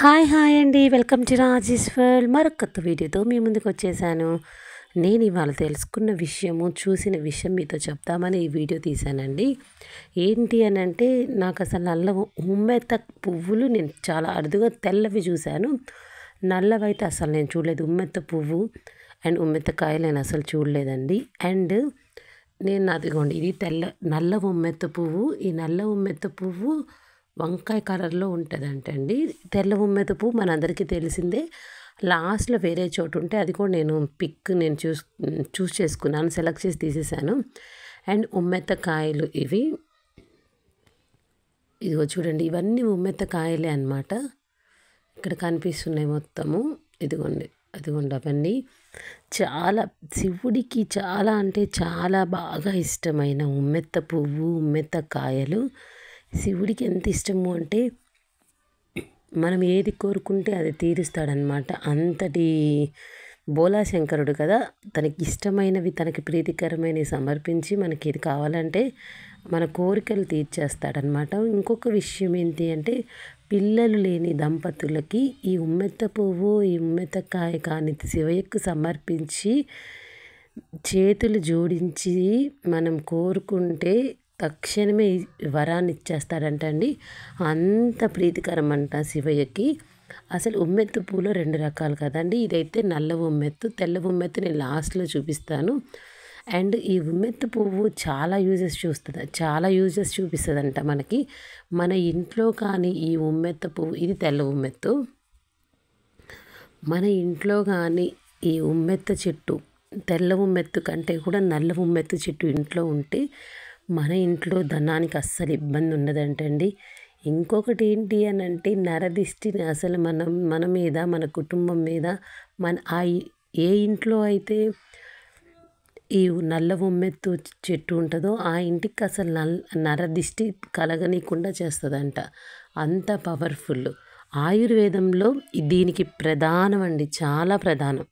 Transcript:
Hi అండి. Welcome to Rajesh world. మరొక కొత్త వీడియోతో మీ ముందుకు వచ్చేసాను. నేను ఇవాళ తెలుసుకున్న విషయము, చూసిన విషయం మీతో చెప్తామని ఈ వీడియో తీశానండి. ఏంటి అని అంటే, నాకు అసలు నల్ల ఉమ్మెత్త పువ్వులు నేను చాలా అరుదుగా తెల్లవి చూశాను. నల్లవైతే అసలు నేను చూడలేదు. ఉమ్మెత్త పువ్వు అండ్ ఉమ్మెత్త కాయలు నేను అసలు చూడలేదండి. అండ్ నేను అదిగోండి, ఇది నల్ల ఉమ్మెత్త పువ్వు. ఈ నల్ల ఉమ్మెత్త పువ్వు వంకాయ కలర్లో ఉంటుందంటండి. తెల్ల ఉమ్మెత్త పువ్వు మనందరికీ తెలిసిందే. లాస్ట్లో వేరే చోటు ఉంటే అది కూడా నేను చూస్ చేసుకున్నాను, సెలెక్ట్ చేసి తీసేసాను. అండ్ ఉమ్మెత్త కాయలు ఇదిగో చూడండి, ఇవన్నీ ఉమ్మెత్త కాయలే అన్నమాట. ఇక్కడ కనిపిస్తున్నాయి మొత్తము. ఇదిగోండి అవన్నీ చాలా శివుడికి చాలా అంటే చాలా బాగా ఇష్టమైన ఉమ్మెత్త పువ్వు, ఉమ్మెత్త కాయలు. శివుడికి ఎంత ఇష్టము అంటే, మనం ఏది కోరుకుంటే అది తీరుస్తాడనమాట. అంతటి బోలాశంకరుడు కదా. తనకి ఇష్టమైనవి, తనకి ప్రీతికరమైనవి సమర్పించి మనకి ఇది కావాలంటే మన కోరికలు తీర్చేస్తాడనమాట. ఇంకొక విషయం ఏంటి అంటే, పిల్లలు లేని దంపతులకి ఈ ఉమ్మెత్త పువ్వు, ఈ ఉమ్మెత్త కాయ కానీ శివయ్యకు సమర్పించి చేతులు జోడించి మనం కోరుకుంటే తక్షణమే వరాన్ని ఇచ్చేస్తాడంటండి. అంత ప్రీతికరం అంట శివయ్యకి. అసలు ఉమ్మెత్తు పూలో 2 రకాలు కదండి. ఇదైతే నల్ల ఉమ్మెత్తు, తెల్ల ఉమ్మెత్తు నేను లాస్ట్లో చూపిస్తాను. అండ్ ఈ ఉమ్మెత్తు పువ్వు చాలా యూజెస్ చూపిస్తుందంట మనకి. మన ఇంట్లో కానీ ఈ ఉమ్మెత్త పువ్వు, ఇది తెల్ల ఉమ్మెత్తు, మన ఇంట్లో కానీ ఈ ఉమ్మెత్త చెట్టు, తెల్ల ఉమ్మెత్తు కంటే కూడా నల్ల ఉమ్మెత్తు చెట్టు ఇంట్లో ఉంటే మన ఇంట్లో ధనానికి అస్సలు ఇబ్బంది ఉండదంటండి. ఇంకొకటి ఏంటి అని అంటే, నరదిష్టిని అసలు మన మీద, మన కుటుంబం మీద, ఏ ఇంట్లో అయితే ఈ నల్ల ఉమ్మెత్తు చెట్టు ఉంటుందో ఆ ఇంటికి అసలు నరదిష్టి కలగనీయకుండా చేస్తుందంట. అంత పవర్ఫుల్. ఆయుర్వేదంలో దీనికి ప్రధానం అండి, చాలా ప్రధానం.